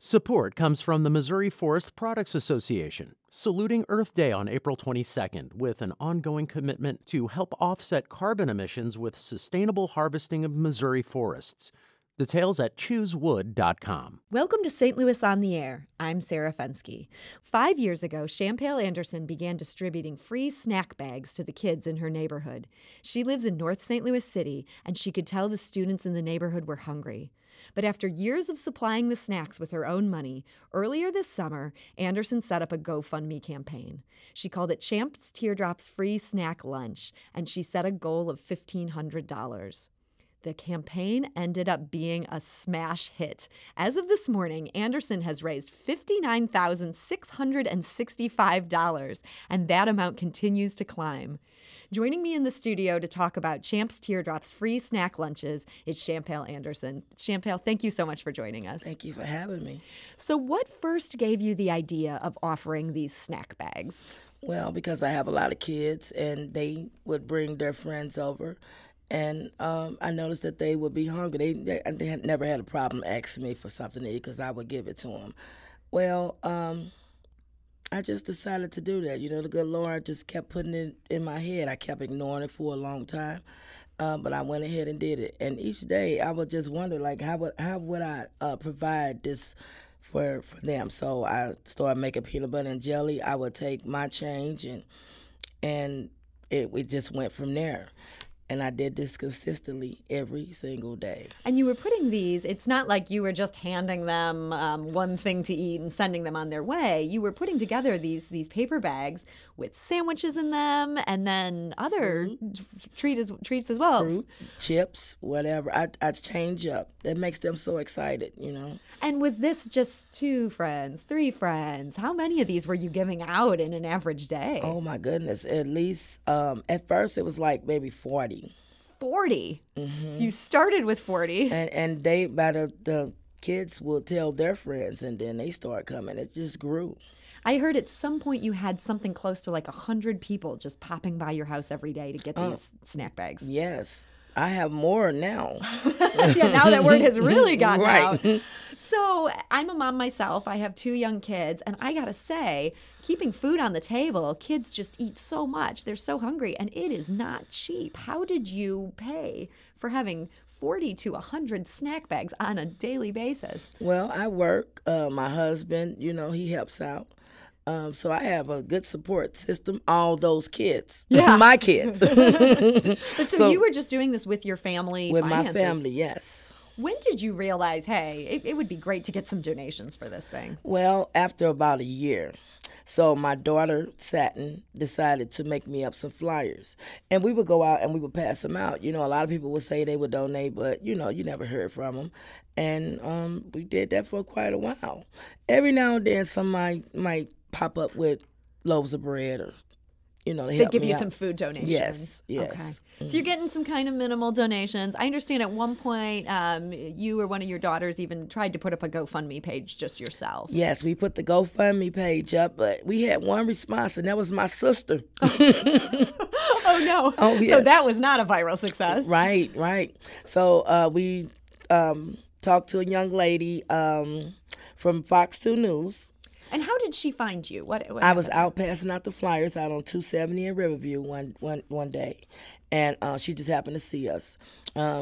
Support comes from the Missouri Forest Products Association, saluting Earth Day on April 22nd with an ongoing commitment to help offset carbon emissions with sustainable harvesting of Missouri forests. Details at choosewood.com. Welcome to St. Louis on the Air. I'm Sarah Fenske. 5 years ago, Champale Anderson began distributing free snack bags to the kids in her neighborhood. She lives in North St. Louis City, and she could tell the students in the neighborhood were hungry. But after years of supplying the snacks with her own money, earlier this summer, Anderson set up a GoFundMe campaign. She called it Champ's Teardrops Free Snack Lunch, and she set a goal of $1,500. The campaign ended up being a smash hit. As of this morning, Anderson has raised $59,665, and that amount continues to climb. Joining me in the studio to talk about Champ's Teardrops free snack lunches is Champale Anderson. Champale, thank you so much for joining us. Thank you for having me. So what first gave you the idea of offering these snack bags? Well, because I have a lot of kids, and they would bring their friends over. And I noticed that they would be hungry. They had never had a problem asking me for something to eat because I would give it to them. Well, I just decided to do that. You know, the good Lord just kept putting it in my head. I kept ignoring it for a long time, but I went ahead and did it. And each day I would just wonder, like, how would I provide this for them? So I started making peanut butter and jelly. I would take my change, and it just went from there. And I did this consistently every single day. And you were putting these, it's not like you were just handing them one thing to eat and sending them on their way. You were putting together these paper bags with sandwiches in them and then other treats as well. Fruit, chips, whatever. I change up. That makes them so excited, you know. And was this just 2 friends, 3 friends? How many of these were you giving out in an average day? Oh, my goodness. At least, at first it was like maybe 40. 40? Mm-hmm. So you started with 40. And they, by the kids will tell their friends, and then they start coming. It just grew. I heard at some point you had something close to like 100 people just popping by your house every day to get these snack bags. Yes. I have more now. Yeah, now that word has really gotten right. out. So I'm a mom myself. I have 2 young kids. And I got to say, keeping food on the table, kids just eat so much. They're so hungry. And it is not cheap. How did you pay for having 40 to 100 snack bags on a daily basis? Well, I work. My husband, you know, he helps out. So I have a good support system. All those kids, yeah. My kids. But so you were just doing this with your family? With finances. my family, yes. When did you realize, hey, it would be great to get some donations for this thing? Well, after about a year. So my daughter, Satin, decided to make me up some flyers. And we would go out and we would pass them out. You know, a lot of people would say they would donate, but, you know, you never heard from them. And we did that for quite a while. Every now and then somebody might pop up with loaves of bread, or, you know, they give you some food donations. Yes. Okay. Mm-hmm. So you're getting some kind of minimal donations. I understand at one point you or one of your daughters even tried to put up a GoFundMe page just yourself. Yes, we put the GoFundMe page up, but we had one response, and that was my sister. Oh, no. Oh, yeah. So that was not a viral success. Right. So we talked to a young lady from Fox 2 News. And how did she find you? What I was out passing out the flyers out on 270 in Riverview one day, and she just happened to see us.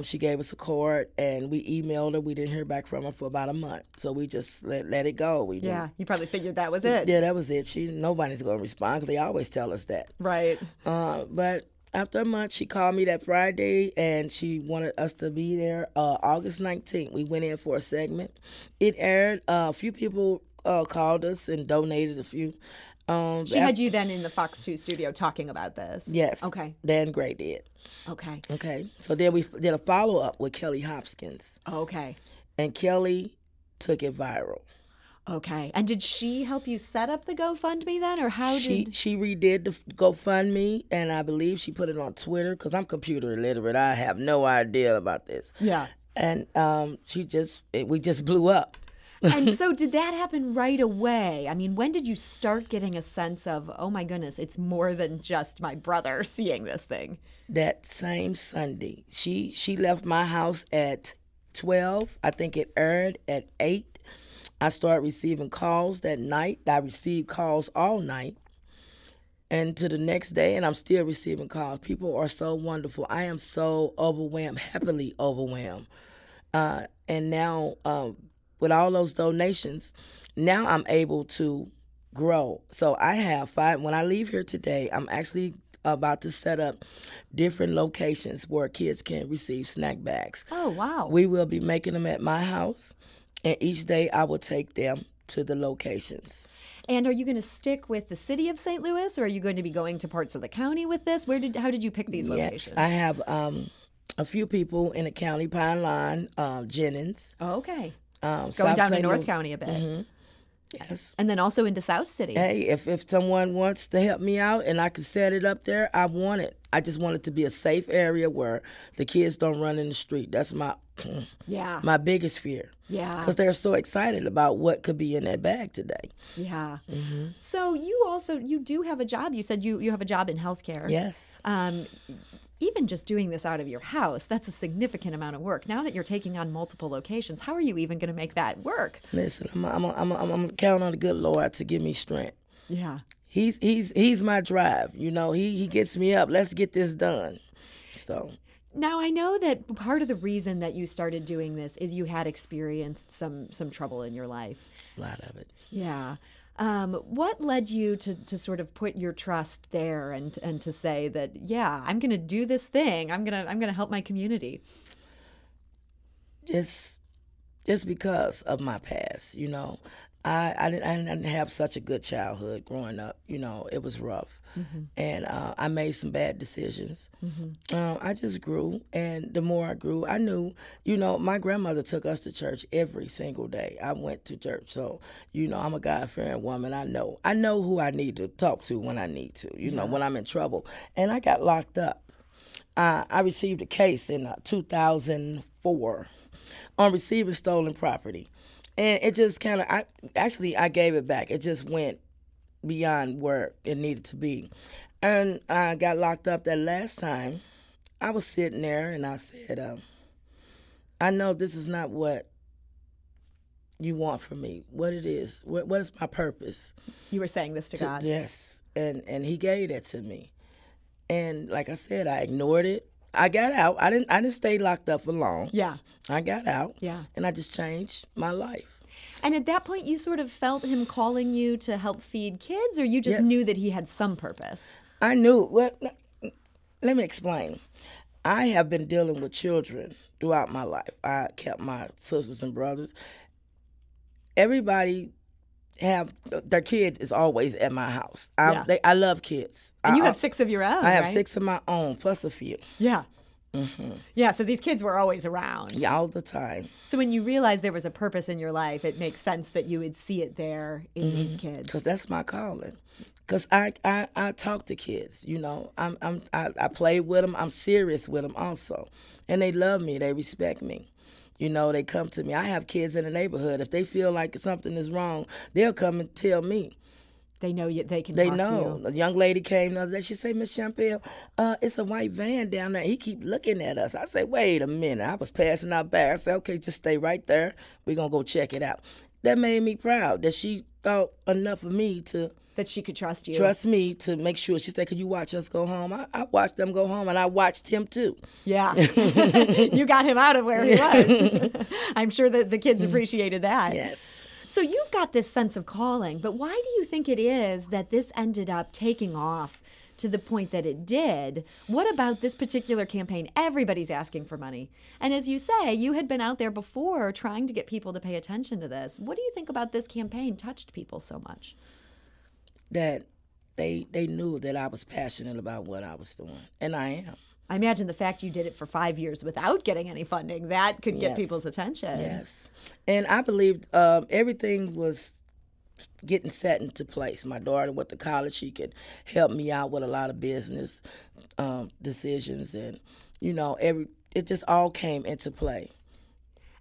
She gave us a card, and we emailed her. We didn't hear back from her for about a month, so we just let it go. You probably figured that was it. Yeah, that was it. Nobody's going to respond, because they always tell us that. Right. But after a month, she called me that Friday, and she wanted us to be there August 19th. We went in for a segment. It aired. A few people called us and donated a few. She had you then in the Fox 2 studio talking about this? Yes. Okay. Dan Gray did. Okay. So then we did a follow-up with Kelly Hopkins. Okay. And Kelly took it viral. Okay. And did she help you set up the GoFundMe then, or how did... She redid the GoFundMe, and I believe she put it on Twitter, because I'm computer illiterate. I have no idea about this. Yeah. And we just blew up. And so did that happen right away? I mean, when did you start getting a sense of, oh my goodness, it's more than just my brother seeing this thing? That same Sunday. She left my house at 12. I think it aired at 8. I started receiving calls that night. I received calls all night and to the next day, and I'm still receiving calls. People are so wonderful. I am so overwhelmed, happily overwhelmed. And now, with all those donations, now I'm able to grow. So I have 5. When I leave here today, I'm actually about to set up different locations where kids can receive snack bags. Oh, wow. We will be making them at my house, and each day I will take them to the locations. And are you going to stick with the city of St. Louis, or are you going to be going to parts of the county with this? How did you pick these locations? Yes, I have a few people in the county, Pine Line, Jennings. Oh, okay. South Going down to St. North Louis. County a bit. Mm-hmm. Yes. And then also into South City. Hey, if someone wants to help me out and I can set it up there, I want it. I just want it to be a safe area where the kids don't run in the street. That's my my biggest fear. Yeah. Because they're so excited about what could be in that bag today. Yeah. Mm-hmm. So you do have a job. You said you have a job in healthcare. Yes. Even just doing this out of your house, that's a significant amount of work. Now that you're taking on multiple locations, how are you even going to make that work? Listen, I'm counting on the good Lord to give me strength. Yeah. He's my drive. You know, he gets me up. Let's get this done. So. Now, I know that part of the reason that you started doing this is you had experienced some trouble in your life. A lot of it. Yeah. What led you to sort of put your trust there and to say that, yeah, I'm going to do this thing. I'm going to help my community? Just because of my past, you know. I didn't have such a good childhood growing up. You know, it was rough. Mm-hmm. And I made some bad decisions. Mm-hmm. I just grew, and the more I grew, I knew, you know, my grandmother took us to church every single day. I went to church, so, you know, I'm a God-fearing woman. I know who I need to talk to when I need to, you know, when I'm in trouble. And I got locked up. I received a case in 2004 on receiving stolen property. And it just kind of, I gave it back. It just went beyond where it needed to be. And I got locked up that last time. I was sitting there and I said, I know this is not what you want from me. What it is, what is my purpose? You were saying this to God? Yes. And he gave that to me. And like I said, I ignored it. I got out. I didn't stay locked up for long. Yeah. I got out. Yeah. And I just changed my life. And at that point, you sort of felt him calling you to help feed kids, or you just knew that he had some purpose? I knew. Well, let me explain. I have been dealing with children throughout my life. I kept my sisters and brothers. Everybody have their kid is always at my house. I love kids. And you have 6 of your own, I have right? 6 of my own, plus a few. Yeah. Mm-hmm. Yeah, so these kids were always around. Yeah, all the time. So when you realized there was a purpose in your life, it makes sense that you would see it there in these kids. Because that's my calling. Because I talk to kids, you know. I play with them. I'm serious with them also. And they love me. They respect me. You know, they come to me. I have kids in the neighborhood. If they feel like something is wrong, they'll come and tell me. They know they can talk to you. They know. A young lady came the other day. She said, Miss Champale, it's a white van down there. He keep looking at us. I said, wait a minute. I was passing out back. I said, okay, just stay right there. We're going to go check it out. That made me proud that she thought enough of me to... That she could trust you. Trust me to make sure. She said, could you watch us go home? I watched them go home, and I watched him too. Yeah. You got him out of where he was. I'm sure that the kids appreciated that. Yes. So you've got this sense of calling, but why do you think it is that this ended up taking off to the point that it did? What about this particular campaign? Everybody's asking for money. And as you say, you had been out there before trying to get people to pay attention to this. What do you think about this campaign touched people so much? That they knew that I was passionate about what I was doing, and I am. I imagine the fact you did it for 5 years without getting any funding, that could get people's attention. Yes. And I believed everything was getting set into place. My daughter went to college. She could help me out with a lot of business decisions. And, you know, it just all came into play.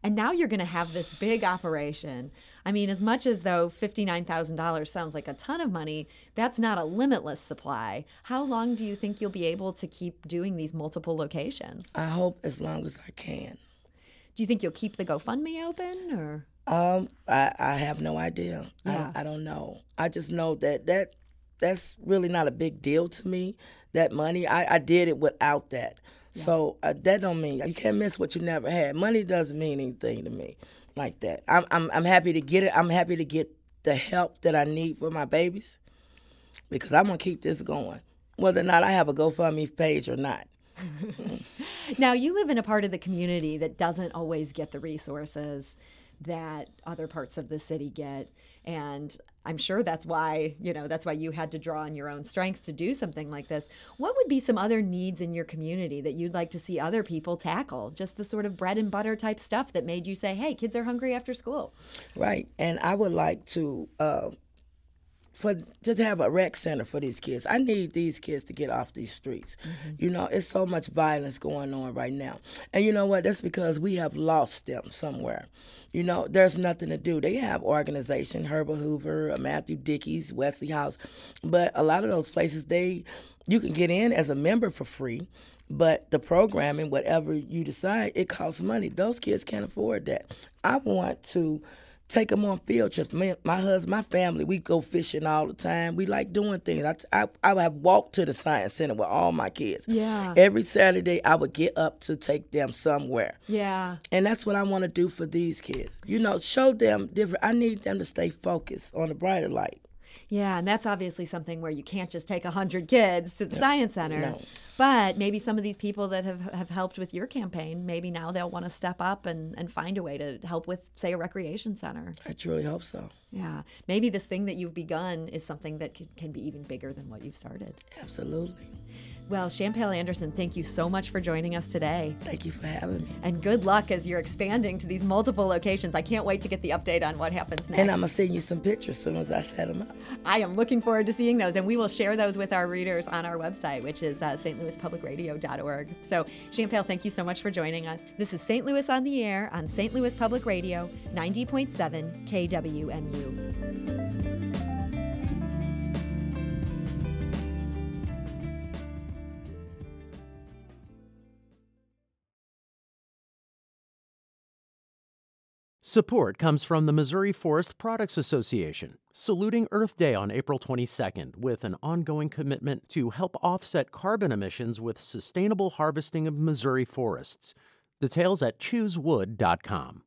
And now you're going to have this big operation. I mean, as much as though $59,000 sounds like a ton of money, that's not a limitless supply. How long do you think you'll be able to keep doing these multiple locations? I hope as long as I can. Do you think you'll keep the GoFundMe open, or? I have no idea. Yeah. I don't know. I just know that's really not a big deal to me. That money, I did it without that. Yeah. So that don't mean you can't miss what you never had. Money doesn't mean anything to me like that. I'm happy to get it. I'm happy to get the help that I need for my babies because I'm gonna keep this going, whether or not I have a GoFundMe page or not. Now, you live in a part of the community that doesn't always get the resources that other parts of the city get. And I'm sure that's why you had to draw on your own strength to do something like this. What would be some other needs in your community that you'd like to see other people tackle? Just the sort of bread and butter type stuff that made you say, hey, kids are hungry after school. Right. And I would like to just have a rec center for these kids. I need these kids to get off these streets. It's so much violence going on right now. And you know what? That's because we have lost them somewhere. There's nothing to do. They have organization, Herbert Hoover, Matthew Dickey's, Wesley House. But a lot of those places, you can get in as a member for free. But the programming, whatever you decide, it costs money. Those kids can't afford that. I want to take them on field trips. My husband, my family, we go fishing all the time. We like doing things. I have walked to the science center with all my kids. Yeah. Every Saturday, I would get up to take them somewhere. Yeah. And that's what I want to do for these kids. Show them different. I need them to stay focused on the brighter light. Yeah, and that's obviously something where you can't just take 100 kids to the Science Center. No. But maybe some of these people that have helped with your campaign, maybe now they'll want to step up and find a way to help with, say, a recreation center. I truly hope so. Yeah. Maybe this thing that you've begun is something that can be even bigger than what you've started. Absolutely. Well, Champale Anderson, thank you so much for joining us today. Thank you for having me. And good luck as you're expanding to these multiple locations. I can't wait to get the update on what happens next. And I'm going to send you some pictures as soon as I set them up. I am looking forward to seeing those, and we will share those with our readers on our website, which is stlouispublicradio.org. So, Champale, thank you so much for joining us. This is St. Louis on the Air on St. Louis Public Radio, 90.7 KWMU. Support comes from the Missouri Forest Products Association, saluting Earth Day on April 22nd with an ongoing commitment to help offset carbon emissions with sustainable harvesting of Missouri forests. Details at choosewood.com.